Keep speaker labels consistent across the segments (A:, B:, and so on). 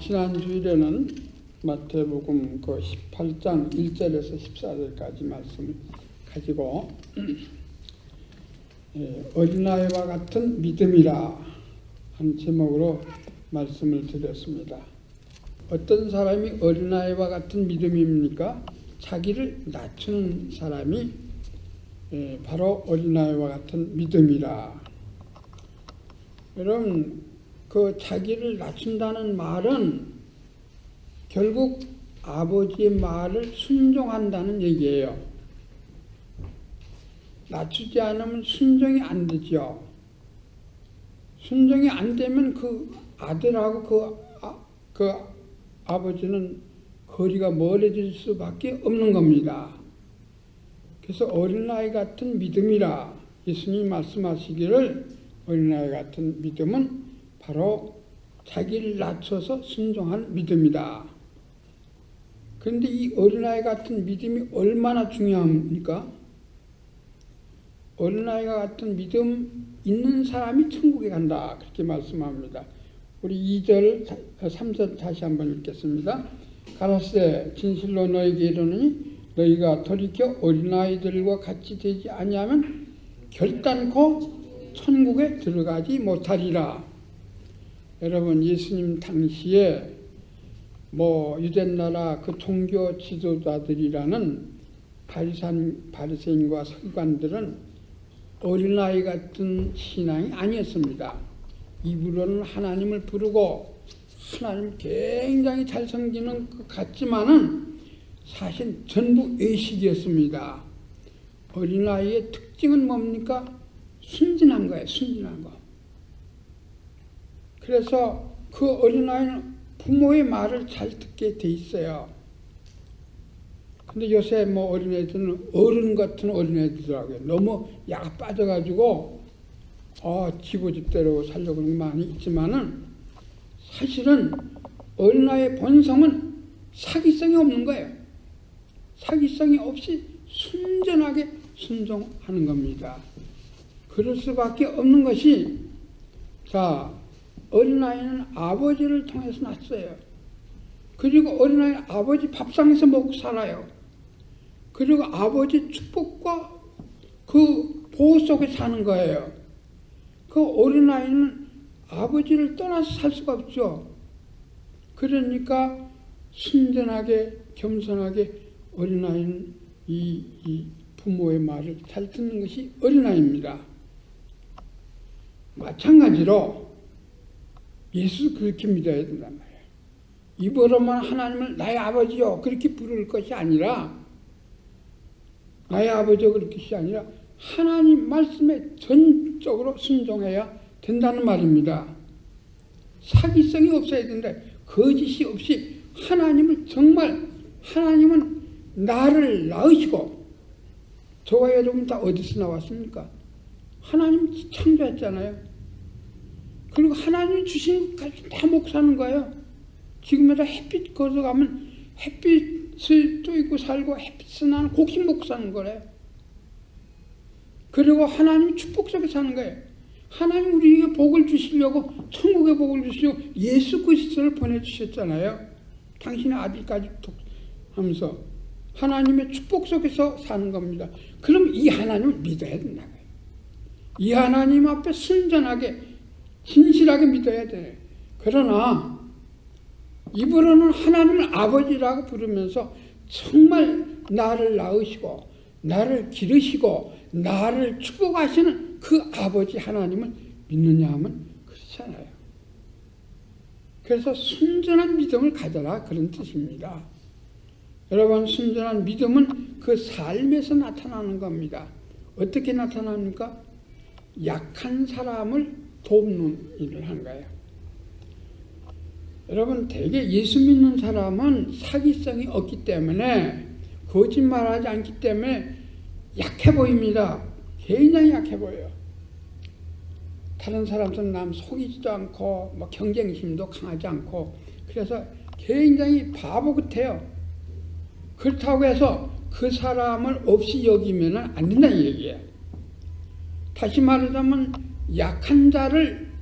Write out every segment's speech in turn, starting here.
A: 지난 주일에는 마태복음 그 18장 1절에서 14절까지 말씀을 가지고 어린아이와 같은 믿음이라 하는 제목으로 말씀을 드렸습니다. 어떤 사람이 어린아이와 같은 믿음입니까? 자기를 낮추는 사람이 바로 어린아이와 같은 믿음이라. 여러분, 그 자기를 낮춘다는 말은 결국 아버지의 말을 순종한다는 얘기예요. 낮추지 않으면 순종이 안 되죠. 순종이 안 되면 그 아들하고 그 아버지는 거리가 멀어질 수밖에 없는 겁니다. 그래서 어린아이 같은 믿음이라 예수님이 말씀하시기를 어린아이 같은 믿음은 바로 자기를 낮춰서 순종한 믿음이다. 그런데 이 어린아이 같은 믿음이 얼마나 중요합니까? 어린아이가 같은 믿음 있는 사람이 천국에 간다. 그렇게 말씀합니다. 우리 2절, 3절 다시 한번 읽겠습니다. 가라사대 진실로 너희에게 이르노니 너희가 돌이켜 어린아이들과 같이 되지 아니하면 결단코 천국에 들어가지 못하리라. 여러분, 예수님 당시에 유대나라 그 종교 지도자들이라는 바리새인과 서기관들은 어린아이 같은 신앙이 아니었습니다. 입으로는 하나님을 부르고 하나님 굉장히 잘 섬기는 것 같지만은 사실 전부 외식이었습니다. 어린아이의 특징은 뭡니까? 순진한 거예요. 순진한 거. 그래서 그 어린아이는 부모의 말을 잘 듣게 돼 있어요. 근데 요새 어린애들은 어른 같은 어린애들이라고요. 너무 약 빠져가지고 지고집대로 살려고 하는 게 많이 있지만은 사실은 어린아이의 본성은 사기성이 없는 거예요. 사기성이 없이 순전하게 순종하는 겁니다. 그럴 수밖에 없는 것이, 어린아이는 아버지를 통해서 났어요. 그리고 어린아이는 아버지 밥상에서 먹고 살아요. 그리고 아버지 축복과 그 보호 속에 사는 거예요. 그 어린아이는 아버지를 떠나서 살 수가 없죠. 그러니까 순전하게 겸손하게 어린아이는 이 부모의 말을 잘 듣는 것이 어린아이입니다. 마찬가지로 예수 그렇게 믿어야 된단 말이에요. 입으로만 하나님을 나의 아버지요 그렇게 부를 것이 아니라, 나의 아버지요 그렇게 것이 아니라 하나님 말씀에 전적으로 순종해야 된다는 말입니다. 사기성이 없어야 된다. 거짓이 없이 하나님은 나를 낳으시고, 저와 여러분 다 어디서 나왔습니까? 하나님 창조했잖아요. 그리고 하나님이 주신 것 다 먹고 사는 거예요. 지금에다 햇빛 걸어가면 햇빛을 쬐고 살고 햇빛을 나는 곡식 먹고 사는 거래요. 그리고 하나님이 축복 속에 사는 거예요. 하나님 우리에게 복을 주시려고, 천국의 복을 주시려고 예수 그리스도를 보내주셨잖아요. 당신의 아들까지 하면서 하나님의 축복 속에서 사는 겁니다. 그럼 이 하나님을 믿어야 된다고요. 이 하나님 앞에 순전하게 진실하게 믿어야 돼. 그러나 입으로는 하나님을 아버지라고 부르면서 정말 나를 낳으시고 나를 기르시고 나를 축복하시는 그 아버지 하나님을 믿느냐 하면 그렇잖아요. 그래서 순전한 믿음을 가져라, 그런 뜻입니다. 여러분, 순전한 믿음은 그 삶에서 나타나는 겁니다. 어떻게 나타납니까? 약한 사람을 돕는 일을 한 거예요. 여러분, 대개 예수 믿는 사람은 사기성이 없기 때문에, 거짓말하지 않기 때문에 약해 보입니다. 굉장히 약해 보여요. 다른 사람들은 남 속이지도 않고 경쟁심도 강하지 않고, 그래서 굉장히 바보 같아요. 그렇다고 해서 그 사람을 없이 여기면 안 된다는 얘기예요. 다시 말하자면 약한 자를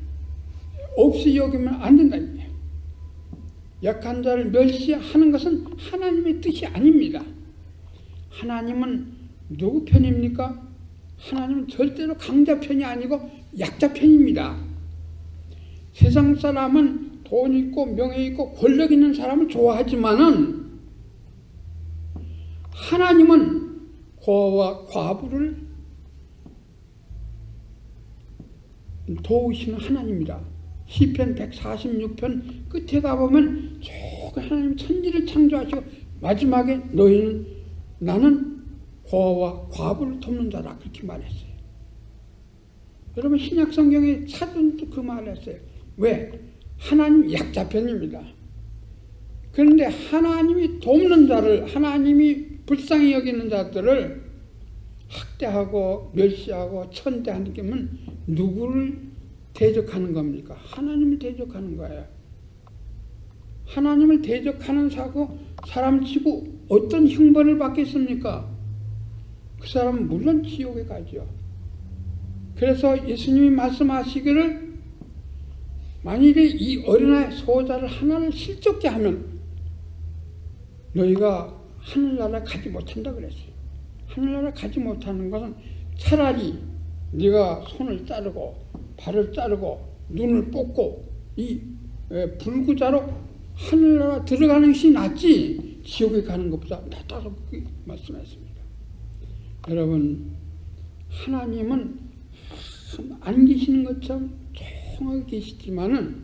A: 없이 여기면 안 된다는 얘기예요. 약한 자를 멸시하는 것은 하나님의 뜻이 아닙니다. 하나님은 누구 편입니까? 하나님은 절대로 강자 편이 아니고 약자 편입니다. 세상 사람은 돈 있고 명예 있고 권력 있는 사람을 좋아하지만은 하나님은 고아와 과부를 도우시는 하나님이다. 시편 146편 끝에 가보면 저 하나님 천지를 창조하시고 마지막에 나는 고아와 과부를 돕는 자다 그렇게 말했어요. 여러분 신약 성경에 사도도 그 말을 했어요. 왜? 하나님 약자 편입니다. 그런데 하나님이 돕는 자를, 하나님이 불쌍히 여기는 자들을 학대하고 멸시하고 천대하는 게면 누구를 대적하는 겁니까? 하나님을 대적하는 거예요. 하나님을 대적하는 사람 치고 어떤 형벌을 받겠습니까? 그 사람은 물론 지옥에 가죠. 그래서 예수님이 말씀하시기를 만일에 이 어린아이 소자를 하나를 실족게 하면 너희가 하늘나라 가지 못한다 그랬어요. 하늘나라 가지 못하는 것은 차라리 네가 손을 자르고 발을 자르고 눈을 뽑고 이 불구자로 하늘나라 들어가는 것이 낫지 지옥에 가는 것보다 낫다고 말씀했습니다. 여러분 하나님은 안 계시는 것처럼 조용하게 계시지만은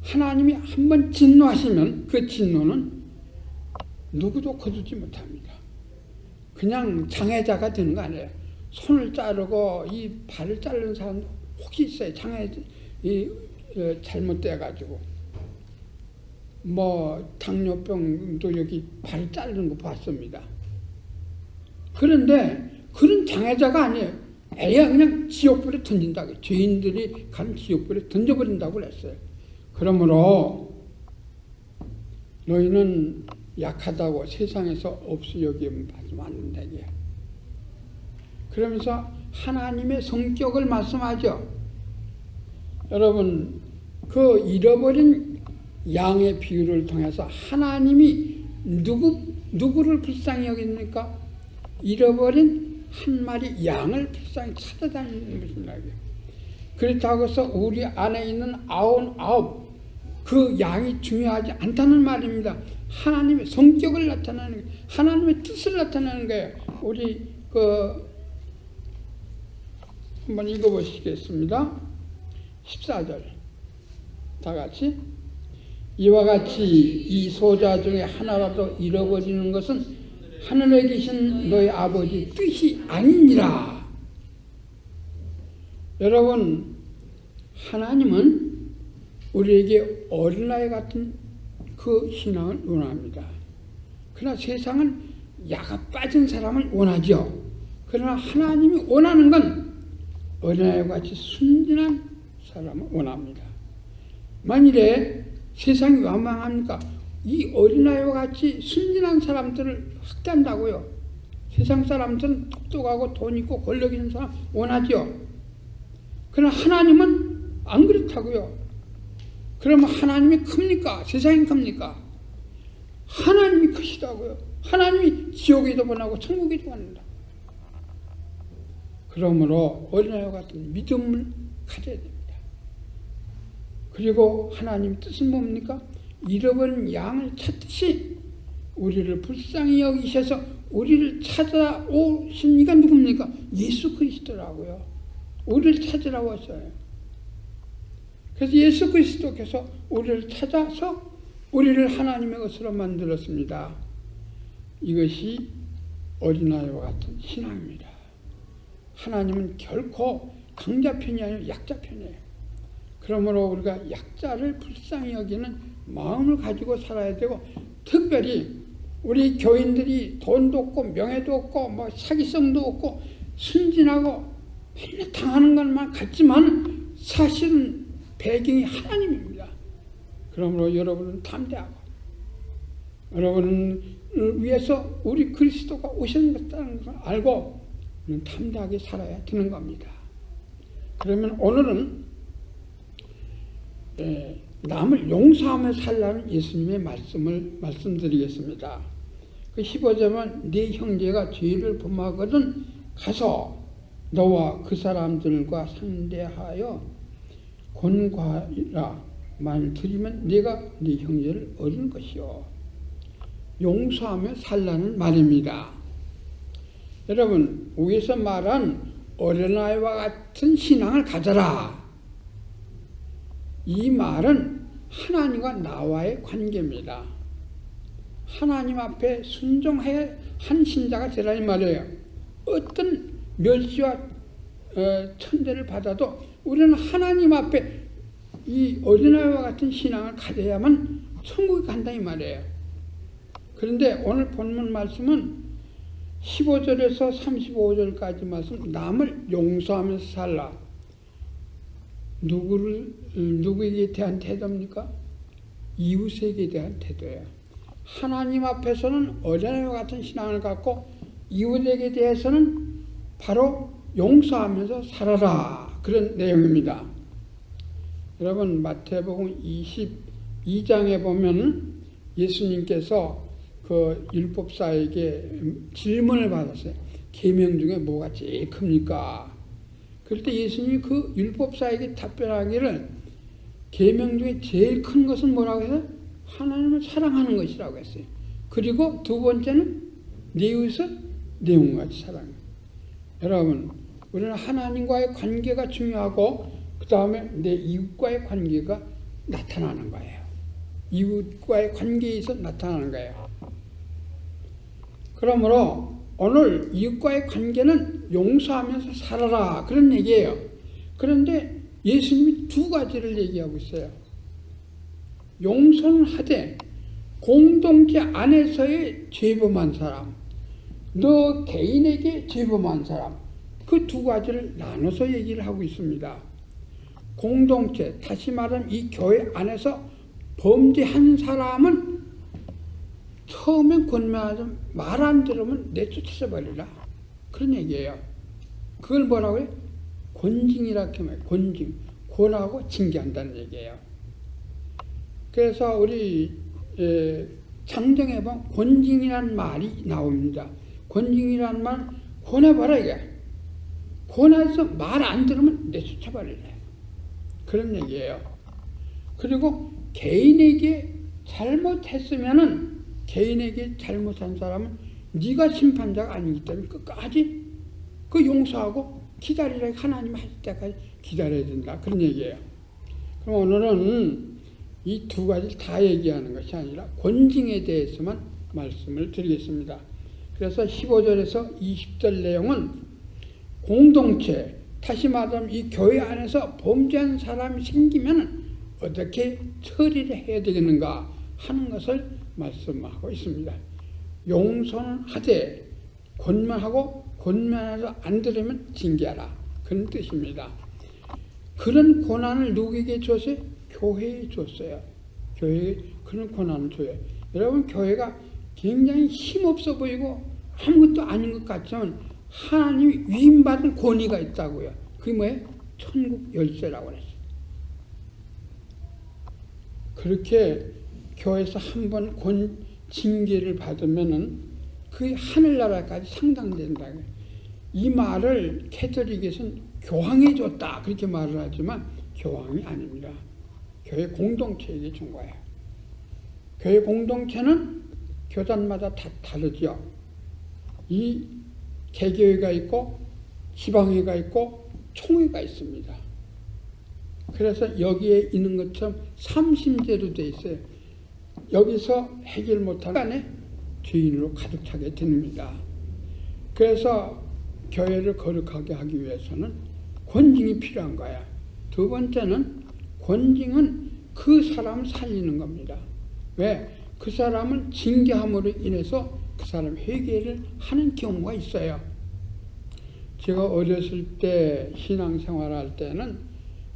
A: 하나님이 한번 진노하시면 그 진노는 누구도 거두지 못합니다. 그냥 장애자가 되는 거 아니에요. 손을 자르고 이 발을 자르는 사람도 혹시 있어요. 잘못돼가지고 당뇨병도 여기 발을 자르는 거 봤습니다. 그런데 그런 장애자가 아니에요. 애야 그냥 지옥불에 던진다고. 죄인들이 가는 지옥불에 던져버린다고 그랬어요. 그러므로 너희는 약하다고 세상에서 없이 여기면 받으면 안 된다. 그러면서 하나님의 성격을 말씀하죠. 여러분 그 잃어버린 양의 비유를 통해서 하나님이 누구를 불쌍히 여깁니까? 잃어버린 한 마리 양을 불쌍히 찾아다니는 것입니다. 그렇다고 해서 우리 안에 있는 99 그 양이 중요하지 않다는 말입니다. 하나님의 성격을 나타내는 거예요. 하나님의 뜻을 나타내는 거예요. 우리 한번 읽어보시겠습니다. 14절 다 같이 이와 같이 이 소자 중에 하나라도 잃어버리는 것은 하늘에 계신 너희 아버지 뜻이 아니니라. 여러분 하나님은 우리에게 어린아이 같은 그 신앙을 원합니다. 그러나 세상은 야가 빠진 사람을 원하죠. 그러나 하나님이 원하는 건 어린아이와 같이 순진한 사람을 원합니다. 만일에 세상이 완망합니까? 이 어린아이와 같이 순진한 사람들을 학대한다고요. 세상 사람들은 똑똑하고 돈 있고 권력 있는 사람 원하죠. 그러나 하나님은 안 그렇다고요. 그러면 하나님이 큽니까? 세상이 큽니까? 하나님이 크시다고요. 하나님이 지옥에도 보내고 천국에도 보낸다. 그러므로 어린아이와 같은 믿음을 가져야 됩니다. 그리고 하나님 뜻은 뭡니까? 잃어버린 양을 찾듯이 우리를 불쌍히 여기셔서 우리를 찾아오신 이가 누굽니까? 예수 그리스도라고요. 우리를 찾으라고 했어요. 그래서 예수 그리스도께서 우리를 찾아서 우리를 하나님의 것으로 만들었습니다. 이것이 어린아이와 같은 신앙입니다. 하나님은 결코 강자 편이 아니라 약자 편이에요. 그러므로 우리가 약자를 불쌍히 여기는 마음을 가지고 살아야 되고, 특별히 우리 교인들이 돈도 없고 명예도 없고 사기성도 없고 순진하고 맨날 당하는 것만 같지만 사실은 배경이 하나님입니다. 그러므로 여러분은 담대하고 여러분을 위해서 우리 그리스도가 오셨다는 것을 알고 담대하게 살아야 되는 겁니다. 그러면 오늘은 남을 용서하며 살라는 예수님의 말씀을 말씀드리겠습니다. 그 15절은 네 형제가 죄를 범하거든 가서 너와 그 사람들과 상대하여 권고하라. 만일 들으면 네가 네 형제를 얻을 것이요. 용서하며 살라는 말입니다. 여러분, 위에서 말한 어린아이와 같은 신앙을 가져라. 이 말은 하나님과 나와의 관계입니다. 하나님 앞에 순종해야 한 신자가 되라 이 말이에요. 어떤 멸시와 천대를 받아도 우리는 하나님 앞에 이 어린아이와 같은 신앙을 가져야만 천국에 간다 이 말이에요. 그런데 오늘 본문 말씀은 15절에서 35절까지 말씀, 남을 용서하면서 살라. 누구에게 대한 태도입니까? 이웃에게 대한 태도예요. 하나님 앞에서는 어린아이와 같은 신앙을 갖고 이웃에게 대해서는 바로 용서하면서 살아라. 그런 내용입니다. 여러분, 마태복음 22장에 보면 예수님께서 그 율법사에게 질문을 받았어요. 계명 중에 뭐가 제일 큽니까? 그럴 때 예수님이 그 율법사에게 답변하기를 계명 중에 제일 큰 것은 뭐라고 해서 하나님을 사랑하는 것이라고 했어요. 그리고 두 번째는 내 이웃을 내 몸같이 사랑해. 여러분, 우리는 하나님과의 관계가 중요하고 그 다음에 내 이웃과의 관계가 나타나는 거예요. 이웃과의 관계에서 나타나는 거예요. 그러므로 오늘 이웃과의 관계는 용서하면서 살아라 그런 얘기예요. 그런데 예수님이 두 가지를 얘기하고 있어요. 용서는 하되 공동체 안에서의 죄범한 사람, 너 개인에게 죄범한 사람, 그 두 가지를 나눠서 얘기를 하고 있습니다. 공동체, 다시 말하면 이 교회 안에서 범죄한 사람은 처음엔 권면하지만 말 안 들으면 내쫓아버리라. 그런 얘기예요. 그걸 뭐라고 해요? 권징이라고 해요. 권징. 권하고 징계한다는 얘기예요. 그래서 우리 장정에 보면 권징이라는 말이 나옵니다. 권징이라는 말 권해봐라 이게. 권해서 말 안 들으면 내쫓아버리래. 그런 얘기예요. 그리고 개인에게 잘못했으면은 개인에게 잘못한 사람은 네가 심판자가 아니기 때문에 끝까지 그 용서하고 기다리라. 하나님 하실 때까지 기다려야 된다. 그런 얘기예요. 그럼 오늘은 이 두 가지를 다 얘기하는 것이 아니라 권징에 대해서만 말씀을 드리겠습니다. 그래서 15절에서 20절 내용은 공동체, 다시 말하면 이 교회 안에서 범죄한 사람이 생기면 어떻게 처리를 해야 되겠는가 하는 것을 말씀하고 있습니다. 용서는 하되 권면하고 권면해서 안 들으면 징계하라. 그런 뜻입니다. 그런 권한을 누구에게 줬어요? 교회에 줬어요. 교회에 그런 권한을 줘요. 여러분, 교회가 굉장히 힘없어 보이고 아무것도 아닌 것 같지만 하나님이 위임받은 권위가 있다고요. 그게 뭐예요? 천국 열쇠라고 그랬어요. 그렇게 교회에서 한번 징계를 받으면은 그게 하늘나라까지 상당된다고요. 이 말을 캐톨릭에서는 교황이 줬다 그렇게 말을 하지만 교황이 아닙니다. 교회 공동체에게 준 거예요. 교회 공동체는 교단마다 다 다르죠. 이 개교회가 있고 지방회가 있고 총회가 있습니다. 그래서 여기에 있는 것처럼 삼심제로 돼 있어요. 여기서 해결 못하는 안에 죄인으로 가득 차게 됩니다. 그래서 교회를 거룩하게 하기 위해서는 권징이 필요한 거야. 두 번째는 권징은 그 사람을 살리는 겁니다. 왜? 그 사람은 징계함으로 인해서 그 사람 회개를 하는 경우가 있어요. 제가 어렸을 때 신앙생활할 때는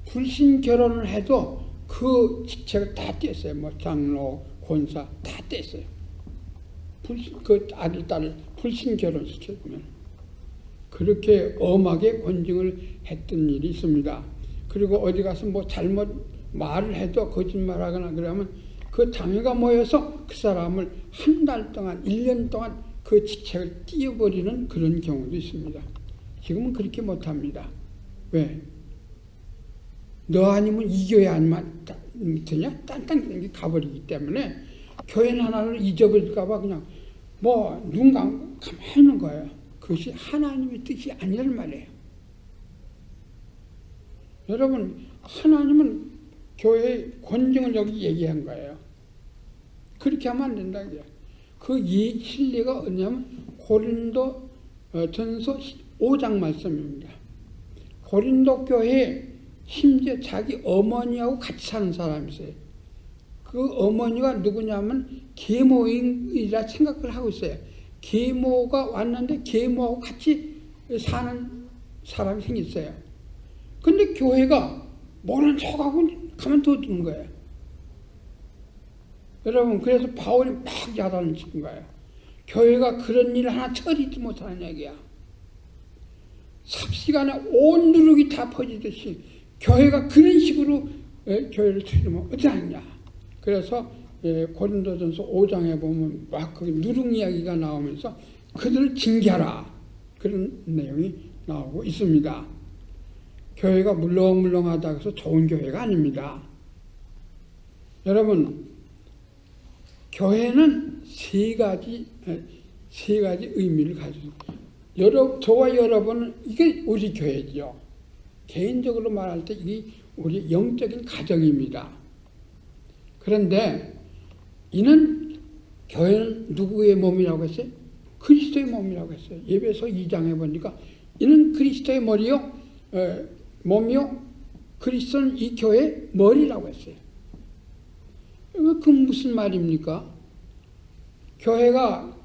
A: 불신 결혼을 해도 그 직책을 다 뗐어요. 뭐 장로, 권사 다 뗐어요. 그 아들, 딸을 불신 결혼시켜주면 그렇게 엄하게 권징을 했던 일이 있습니다. 그리고 어디 가서 뭐 잘못 말을 해도 거짓말하거나 그러면 그 당회가 모여서 그 사람을 한 달 동안, 1년 동안 그 직책을 띄워버리는 그런 경우도 있습니다. 지금은 그렇게 못합니다. 왜? 너 아니면 이 교회 아니면 되냐? 딴딴 가버리기 때문에 교회 하나를 잊어버릴까봐 그냥 눈 감고 가만히 있는 거예요. 그것이 하나님의 뜻이 아니란 말이에요. 여러분, 하나님은 교회의 권징을 여기 얘기한 거예요. 그렇게 하면 안 된다. 그 진리가 어디냐면 고린도 전서 5장 말씀입니다. 고린도 교회에 심지어 자기 어머니하고 같이 사는 사람이 있어요. 그 어머니가 누구냐면 계모이라 생각을 하고 있어요. 계모가 왔는데 계모하고 같이 사는 사람이 생겼어요. 근데 교회가 모른 척하고 가만둬두는 거예요. 여러분, 그래서 바울이 막 야단을 치는 거예요. 교회가 그런 일을 하나 처리지 못하는 얘기야. 삽시간에 온 누룩이 다 퍼지듯이 교회가 그런 식으로 교회를 추리면 어떻게 하느냐. 그래서 고린도전서 5장에 보면 막 거기 누룩 이야기가 나오면서 그들을 징계하라, 그런 내용이 나오고 있습니다. 교회가 물렁물렁하다고 해서 좋은 교회가 아닙니다. 여러분, 교회는 세 가지 의미를 가지고 있습니다. 저와 여러분은 이게 우리 교회죠. 개인적으로 말할 때 이게 우리 영적인 가정입니다. 그런데 이는 교회는 누구의 몸이라고 했어요? 그리스도의 몸이라고 했어요. 예배서 2장에 보니까 이는 그리스도의 머리요, 몸이요, 그리스도는 이 교회의 머리라고 했어요. 그 무슨 말입니까? 교회가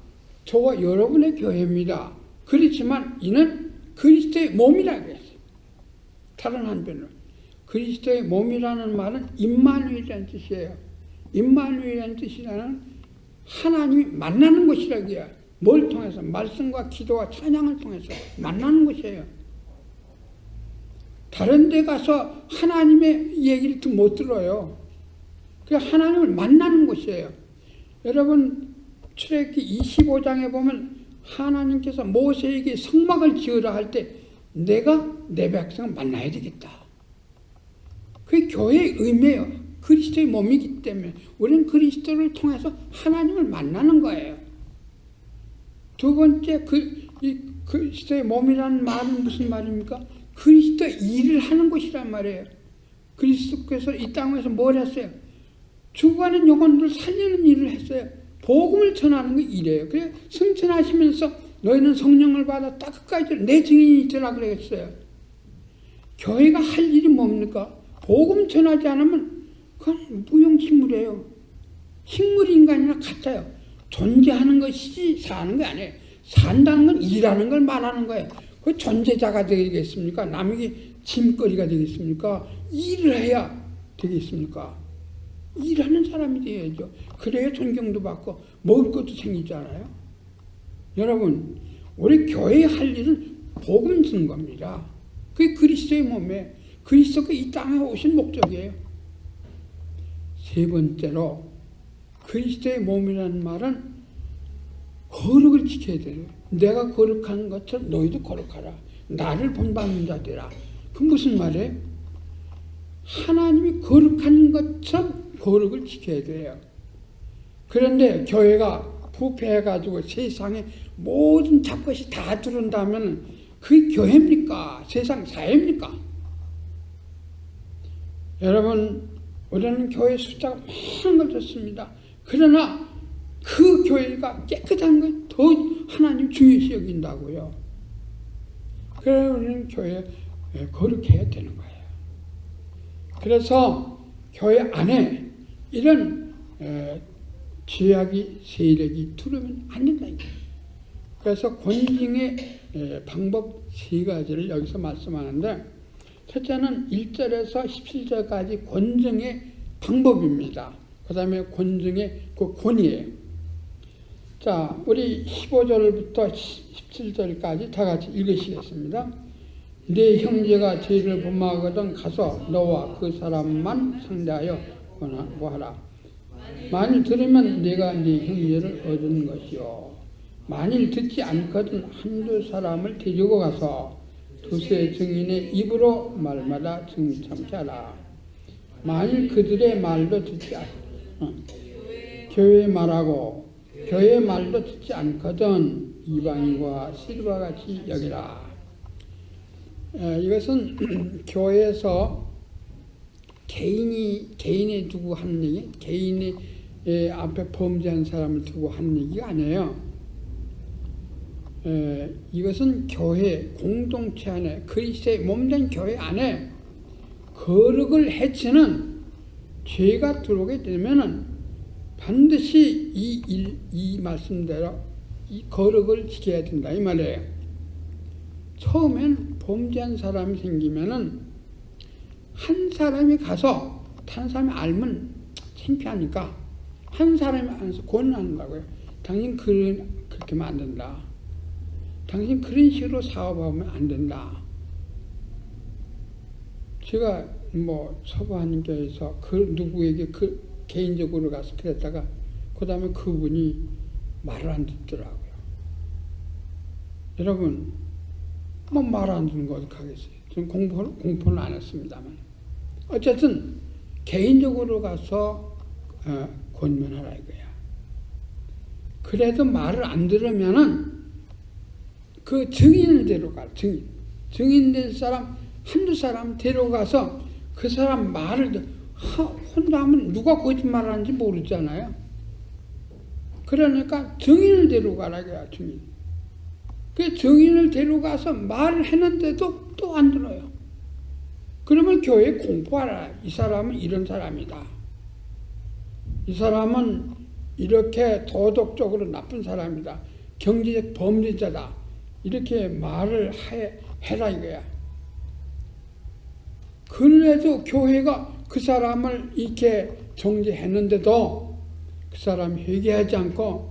A: 저와 여러분의 교회입니다. 그렇지만 이는 그리스도의 몸이라고 했어요. 다른 한편으로 그리스도의 몸이라는 말은 임마누엘이라는 뜻이에요. 임마누엘이라는 뜻이라는 하나님이 만나는 곳이라고요. 뭘 통해서? 말씀과 기도와 찬양을 통해서 만나는 곳이에요. 다른 데 가서 하나님의 얘기를 못 들어요. 그 하나님을 만나는 곳이에요. 여러분, 출애굽기 25장에 보면 하나님께서 모세에게 성막을 지으라 할 때 내가 내 백성을 만나야 되겠다. 그게 교회의 의미예요. 그리스도의 몸이기 때문에 우리는 그리스도를 통해서 하나님을 만나는 거예요. 두 번째, 그리스도의 몸이라는 말은 무슨 말입니까? 그리스도의 일을 하는 곳이란 말이에요. 그리스도께서 이 땅에서 뭘 했어요? 죽어가는 영혼들을 살리는 일을 했어요. 복음을 전하는 게 일이에요. 그래서 승천하시면서 너희는 성령을 받았다 끝까지 내 증인이 되라 그랬어요. 교회가 할 일이 뭡니까? 복음 전하지 않으면 그건 무용식물이에요. 식물인간이나 같아요. 존재하는 것이지 사는 게 아니에요. 산다는 건 일하는 걸 말하는 거예요. 그 존재자가 되겠습니까? 남에게 짐거리가 되겠습니까? 일을 해야 되겠습니까? 일하는 사람이 되어야죠. 그래야 존경도 받고 먹을 것도 생기잖아요. 여러분, 우리 교회에 할 일은 복음 주는 겁니다. 그게 그리스도의 몸에, 그리스도가 이 땅에 오신 목적이에요. 세 번째로, 그리스도의 몸이라는 말은 거룩을 지켜야 돼요. 내가 거룩한 것처럼 너희도 거룩하라. 나를 본받는 자 되라. 그 무슨 말이에요? 하나님이 거룩한 것처럼 거룩을 지켜야 돼요. 그런데 교회가 부패해가지고 세상에 모든 잡것이 다 들어온다면 그게 교회입니까? 세상 사회입니까? 여러분, 우리는 교회 숫자가 많은 걸 듣습니다. 그러나 그 교회가 깨끗한 걸 더 하나님 중요시 여긴다고요. 그래서 우리는 교회에 거룩해야 되는 거예요. 그래서 교회 안에 이런 죄악이 세력이 들어오면 안 된다. 그래서 권징의 방법 세 가지를 여기서 말씀하는데, 첫째는 1절에서 17절까지 권징의 방법입니다. 그 다음에 권징의 그 권위예요. 자, 우리 15절부터 17절까지 다 같이 읽으시겠습니다. 네 형제가 죄를 범하거든 가서 너와 그 사람만 상대하여 뭐하라. 만일 들으면 네가 네 형제를 얻은 것이요. 만일 듣지 않거든 한두 사람을 데리고 가서 두세 증인의 입으로 말마다 증인 참게 하라. 만일 그들의 말도 듣지 교회 말하고 교회 말도 듣지 않거든 이방인과 시리와 같이 여기라. 이것은 교회에서 개인이 두고 하는 얘기, 개인이 앞에 범죄한 사람을 두고 하는 얘기가 아니에요. 이것은 교회 공동체 안에 그리스도의 몸된 교회 안에 거룩을 해치는 죄가 들어오게 되면은 반드시 이 말씀대로 이 거룩을 지켜야 된다 이 말이에요. 처음엔 범죄한 사람이 생기면은 한 사람이 가서 다른 사람이 알면 창피하니까 한 사람이 안에서 권한다고요. 당신 그렇게 하면 안 된다. 당신 그런 식으로 사업하면 안 된다. 제가 서부하는 교회에서 누구에게 개인적으로 가서 그랬다가 그 다음에 그분이 말을 안 듣더라고요. 여러분 말 안 듣는 거 어떡하겠어요. 저는 공포는 안 했습니다만 어쨌든 개인적으로 가서 권면하라 이거야. 그래도 말을 안 들으면은 그 증인을 데려가. 증인 된 사람 한두 사람 데려가서 그 사람 말을 혼자 하면 누가 거짓말을 하는지 모르잖아요. 그러니까 증인을 데려가라 이거야. 증인. 그 증인을 데려가서 말을 했는데도 또 안 들어요. 그러면 교회에 공포하라. 이 사람은 이런 사람이다. 이 사람은 이렇게 도덕적으로 나쁜 사람이다. 경제적 범죄자다. 이렇게 말을 해라 이거야. 그래도 교회가 그 사람을 이렇게 정죄했는데도 그 사람이 회개하지 않고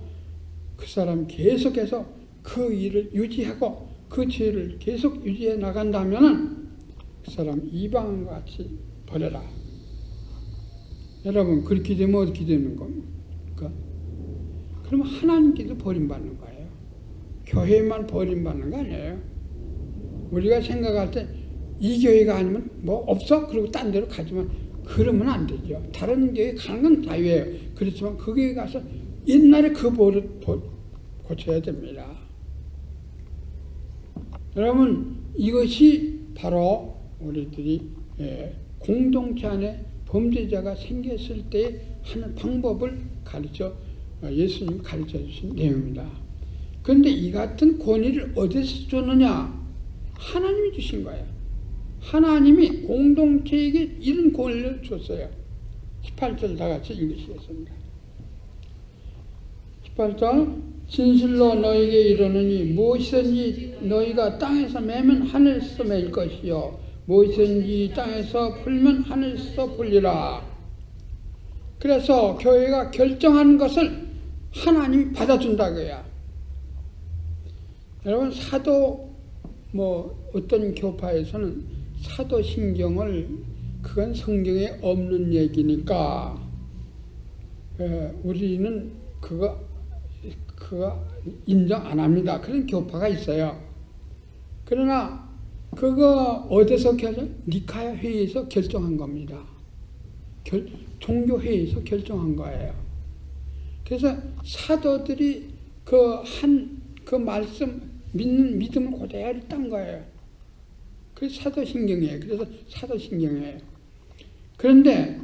A: 그 사람 계속해서 그 일을 유지하고 그 죄를 계속 유지해 나간다면은 그 사람 이방인과 같이 버려라. 여러분 그렇게 되면 어떻게 되는 겁니까? 그러면 하나님께도 버림받는 거예요. 교회만 버림받는 거 아니에요. 우리가 생각할 때 이 교회가 아니면 없어? 그리고 딴 데로 가지만 그러면 안 되죠. 다른 교회 가는 건 자유예요. 그렇지만 그 교회 가서 옛날에 그 버릇 고쳐야 됩니다. 여러분 이것이 바로 우리들이 공동체 안에 범죄자가 생겼을 때 하는 방법을 예수님이 가르쳐 주신 내용입니다. 그런데 이 같은 권위를 어디서 줬느냐? 하나님이 주신 거예요. 하나님이 공동체에게 이런 권리를 줬어요. 18절 다 같이 읽으시겠습니다. 18절 진실로 너에게 이르노니 무엇이든지 너희가 땅에서 매면 하늘에서 맬 것이요 무엇이든지 땅에서 풀면 하늘에서 풀리라. 그래서 교회가 결정하는 것을 하나님이 받아준다고요. 여러분 사도 어떤 교파에서는 사도신경을 그건 성경에 없는 얘기니까 우리는 그거 인정 안 합니다. 그런 교파가 있어요. 그러나 그거 어디서 니카야 회의에서 결정한 겁니다. 종교회의에서 결정한 거예요. 그래서 사도들이 그 말씀 믿는 믿음을 그대로 딴 거예요. 그래서 사도신경이에요. 그래서 사도신경이에요. 그런데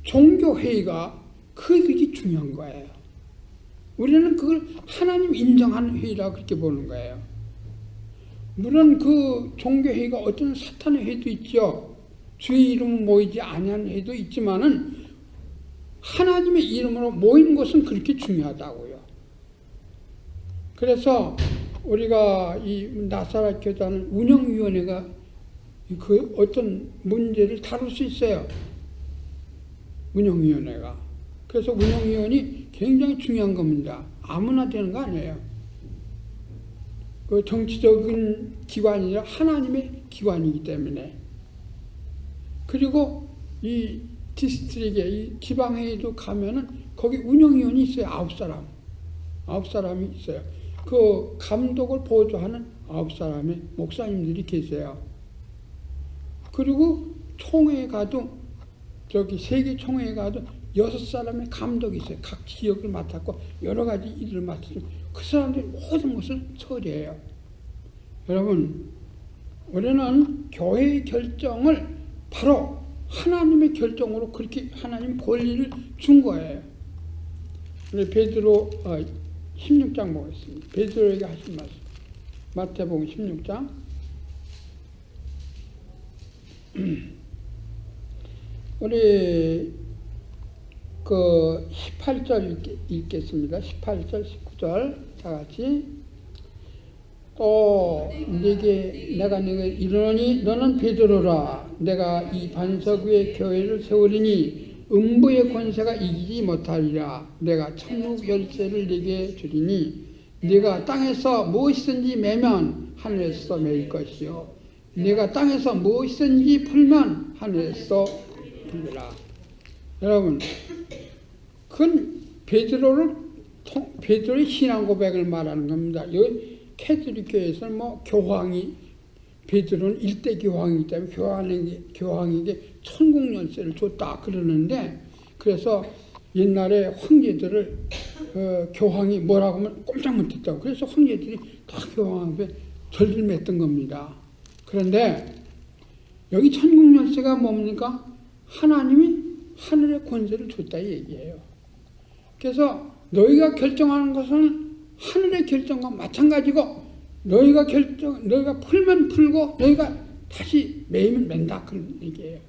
A: 종교회의가 그게 중요한 거예요. 우리는 그걸 하나님 인정하는 회의라고 그렇게 보는 거예요. 물론 그 종교회의가 어떤 사탄의 회의도 있죠. 주의 이름으로 모이지 아니하는 회의도 있지만은 하나님의 이름으로 모이는 것은 그렇게 중요하다고요. 그래서 우리가 이 나사렛 교단은 운영위원회가 그 어떤 문제를 다룰 수 있어요. 운영위원회가. 그래서 운영위원이 굉장히 중요한 겁니다. 아무나 되는 거 아니에요. 그 정치적인 기관이 아니라 하나님의 기관이기 때문에. 그리고 이 디스트릭에 이 지방회의도 가면은 거기 운영위원이 있어요. 9사람. 9사람이 있어요. 그 감독을 보조하는 9사람의 목사님들이 계세요. 그리고 총회에 가도 저기 세계 총회에 가도 6사람의 감독이 있어요. 각 지역을 맡았고 여러 가지 일을 맡았고 그 사람들이 모든 것을 처리해요. 여러분, 우리는 교회의 결정을 바로 하나님의 결정으로 그렇게 하나님 권리를 준 거예요. 우리 베드로 16장 보겠습니다. 베드로에게 하신 말씀. 마태복음 16장. 우리 그 18절 읽겠습니다. 18절, 19절 다 같이. 또 내가 네게 이르노니 너는 베드로라. 내가 이 반석 위에 교회를 세우리니 음부의 권세가 이기지 못하리라. 내가 천국 열쇠를 네게 주리니 네가 땅에서 무엇이든지 매면 하늘에서 매일 것이요 네가 땅에서 무엇이든지 풀면 하늘에서 풀리라. 여러분, 그건 베드로의 신앙 고백을 말하는 겁니다. 여기 캐톨릭 교회에서는 교황이 베드로는 1대 교황이기 때문에 교황에게 천국 열쇠를 줬다 그러는데, 그래서 옛날에 황제들을 교황이 뭐라고 하면 꼼짝 못했다고. 그래서 황제들이 다 교황 앞에 절을 맺던 겁니다. 그런데 여기 천국 열쇠가 뭡니까? 하나님이 하늘의 권세를 줬다 이 얘기예요. 그래서 너희가 결정하는 것은 하늘의 결정과 마찬가지고, 너희가 풀면 풀고 너희가 다시 매이면 맨다 그런 얘기예요.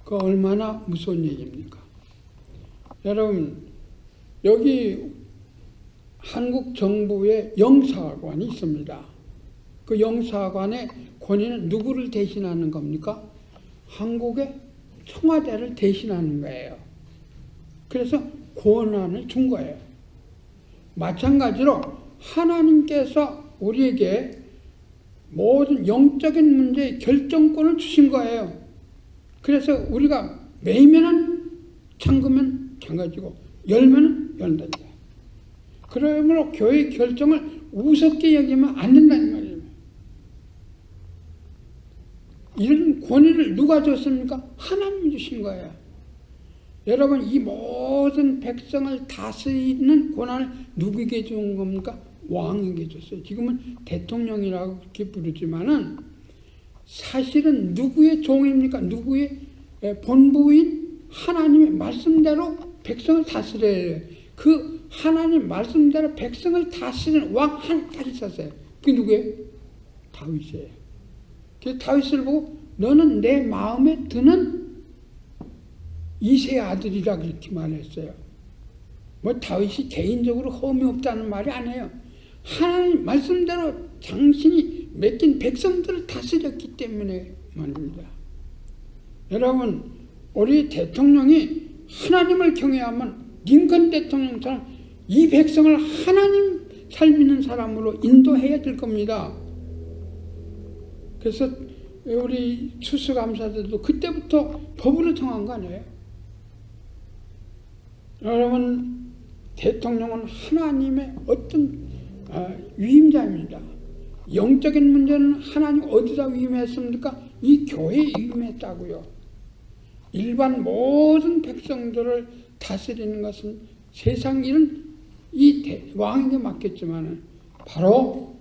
A: 그 얼마나 무서운 얘기입니까? 여러분, 여기 한국 정부의 영사관이 있습니다. 그 영사관의 권위는 누구를 대신하는 겁니까? 한국의 청와대를 대신하는 거예요. 그래서 권한을 준 거예요. 마찬가지로 하나님께서 우리에게 모든 영적인 문제의 결정권을 주신 거예요. 그래서 우리가 매이면은 잠그면 잠가지고 열면은 열린다. 그러므로 교회의 결정을 우습게 여기면 안 된다는 말이에요. 이런 권위를 누가 줬습니까? 하나님이 주신 거예요. 여러분, 이 모든 백성을 다스리는 권한을 누구에게 준 겁니까? 왕에게 줬어요. 지금은 대통령이라고 그렇게 부르지만은 사실은 누구의 종입니까? 누구의 본부인 하나님의 말씀대로 백성을 다스려야 해요. 그 하나님 말씀대로 백성을 다스리는 왕 한 딱 있었어요. 그게 누구예요? 다윗이에요. 그래서 다윗을 보고 너는 내 마음에 드는 이세 아들이라 그렇게 말했어요. 다윗이 개인적으로 험이 없다는 말이 아니에요. 하나님 말씀대로 당신이 맡긴 백성들을 다스렸기 때문에 말입니다. 여러분, 우리 대통령이 하나님을 경외하면 링컨 대통령처럼 이 백성을 하나님 잘 믿는 사람으로 인도해야 될 겁니다. 그래서 우리 추수감사들도 그때부터 법으로 정한 거 아니에요? 여러분, 대통령은 하나님의 어떤 위임자입니다. 영적인 문제는 하나님 어디다 위임했습니까? 이 교회에 위임했다고요. 일반 모든 백성들을 다스리는 것은 세상 일은 이 왕에게 맡겼지만 바로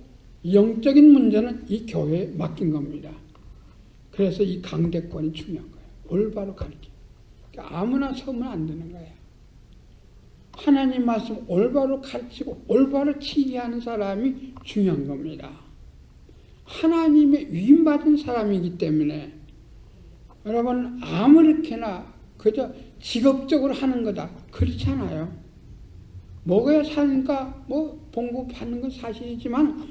A: 영적인 문제는 이 교회에 맡긴 겁니다. 그래서 이 강대권이 중요한 거예요. 올바로 가르치기. 아무나 서면 안 되는 거예요. 하나님 말씀 올바로 가르치고 올바로 치리하는 사람이 중요한 겁니다. 하나님의 위임받은 사람이기 때문에 여러분, 아무렇게나 그저 직업적으로 하는 거다 그렇잖아요. 먹어야 사니까 봉급 받는 건 사실이지만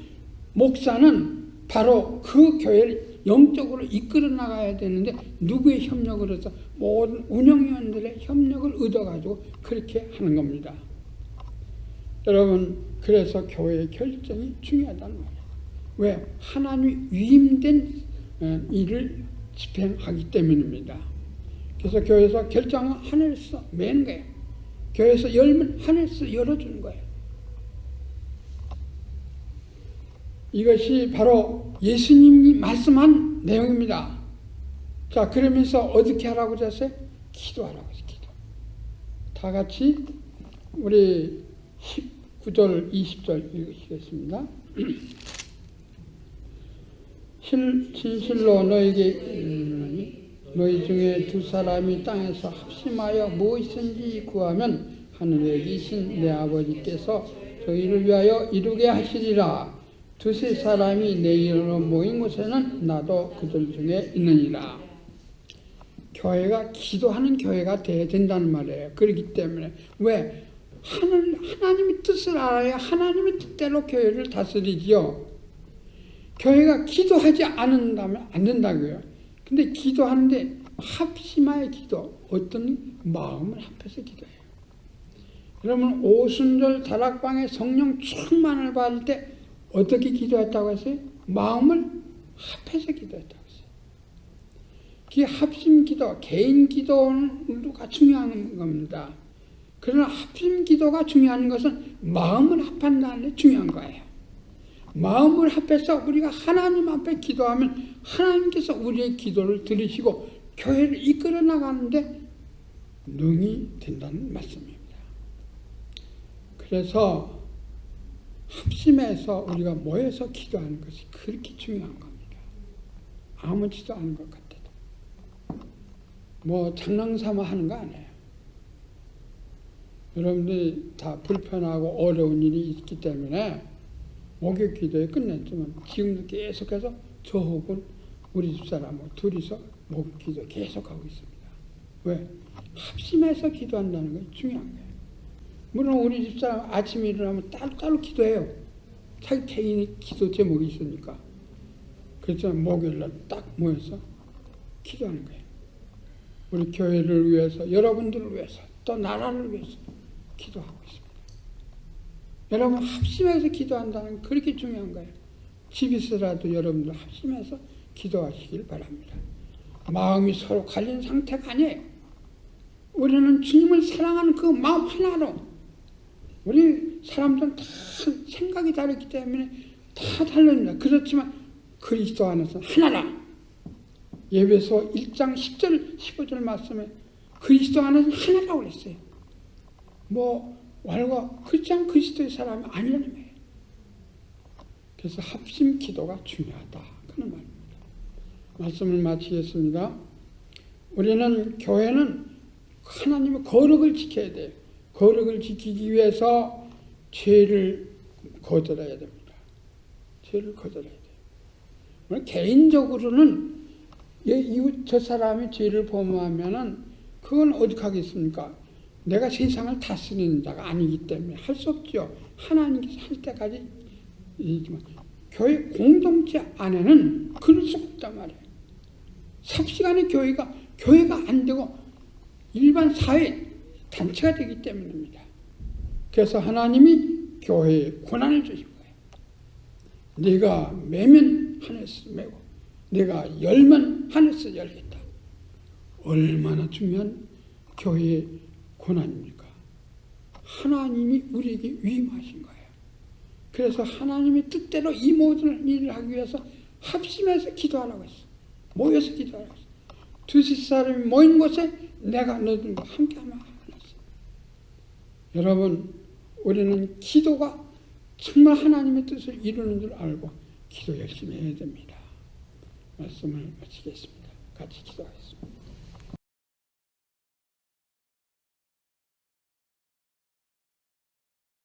A: 목사는 바로 그 교회를 영적으로 이끌어 나가야 되는데 누구의 협력을 해서 모든 운영위원들의 협력을 얻어가지고 그렇게 하는 겁니다. 여러분, 그래서 교회의 결정이 중요하다는 말이에요. 왜? 하나님이 위임된 일을 집행하기 때문입니다. 그래서 교회에서 결정은 하늘에서 매는 거예요. 교회에서 열면 하늘에서 열어주는 거예요. 이것이 바로 예수님이 말씀한 내용입니다. 자, 그러면서 어떻게 하라고 하셨어요? 기도하라고 했어요. 기도. 다 같이 우리 19절, 20절 읽으시겠습니다. 진실로 너에게 이르노니 너희 중에 두 사람이 땅에서 합심하여 무엇이든지 구하면 하늘에 계신 내 아버지께서 저희를 위하여 이루게 하시리라. 두세 사람이 내 이름으로 모인 곳에는 나도 그들 중에 있느니라. 교회가 기도하는 교회가 돼야 된다는 말이에요. 그렇기 때문에 왜? 하나님의 뜻을 알아야 하나님의 뜻대로 교회를 다스리지요. 교회가 기도하지 않는다면 안 된다고요. 근데 기도하는데 합심하여 기도, 어떤 마음을 합해서 기도해요. 그러면 오순절 다락방에 성령 충만을 받을 때 어떻게 기도했다고 했어요? 마음을 합해서 기도했다고 했어요. 그 합심 기도, 개인 기도가 중요한 겁니다. 그러나 합심 기도가 중요한 것은 마음을 합한다는 게 중요한 거예요. 마음을 합해서 우리가 하나님 앞에 기도하면 하나님께서 우리의 기도를 들으시고 교회를 이끌어 나가는데 능히 된다는 말씀입니다. 그래서 합심해서 우리가 모여서 기도하는 것이 그렇게 중요한 겁니다. 아무렇지도 않은 것 같아도. 뭐 장난삼아 하는 거 아니에요. 여러분들이 다 불편하고 어려운 일이 있기 때문에 목욕 기도에 끝냈지만 지금도 계속해서 저하고 우리 집사람하고 둘이서 목욕 기도 계속하고 있습니다. 왜? 합심해서 기도한다는 게 중요한 거예요. 물론 우리 집사람 아침에 일어나면 따로따로 기도해요. 자기 개인의 기도 제목이 있으니까. 그렇지만 목요일날 딱 모여서 기도하는 거예요. 우리 교회를 위해서, 여러분들을 위해서, 또 나라를 위해서 기도하고 있습니다. 여러분 합심해서 기도한다는 게 그렇게 중요한 거예요. 집에서라도 여러분들 합심해서 기도하시길 바랍니다. 마음이 서로 갈린 상태가 아니에요. 우리는 주님을 사랑하는 그 마음 하나로, 우리 사람들은 다 생각이 다르기 때문에 다 다릅니다. 그렇지만 그리스도 안에서 하나라. 예배소 1장 10절 15절 말씀에 그리스도 안에서 하나라고 그랬어요. 뭐 말과 그냥 그리스도의 사람이 아니라는 거예요. 그래서 합심 기도가 중요하다 그런 말입니다. 말씀을 마치겠습니다. 우리는 교회는 하나님의 거룩을 지켜야 돼요. 거룩을 지키기 위해서 죄를 거절해야 됩니다. 죄를 거절해야 돼요. 개인적으로는 이웃 저 사람이 죄를 범하면은 그건 어떻게 하겠습니까? 내가 세상을 다스리는 자가 아니기 때문에 할 수 없죠. 하나님께서 할 때까지 이지만 교회 공동체 안에는 그럴 수가 없단 말이에요. 삽시간에 교회가 안 되고 일반 사회 단체가 되기 때문입니다. 그래서 하나님이 교회에 권한을 주신 거예요. 네가 매면 하늘에서 매고 네가 열면 하늘에서 열겠다. 얼마나 중요한 교회의 고난입니까? 하나님이 우리에게 위임하신 거예요. 그래서 하나님의 뜻대로 이 모든 일을 하기 위해서 합심해서 기도하라고 했어. 모여서 기도하라고 했어. 두세 사람이 모인 곳에 내가 너들과 함께하면 하겠어. 여러분, 우리는 기도가 정말 하나님의 뜻을 이루는 줄 알고 기도 열심히 해야 됩니다. 말씀을 마치겠습니다. 같이 기도하겠습니다.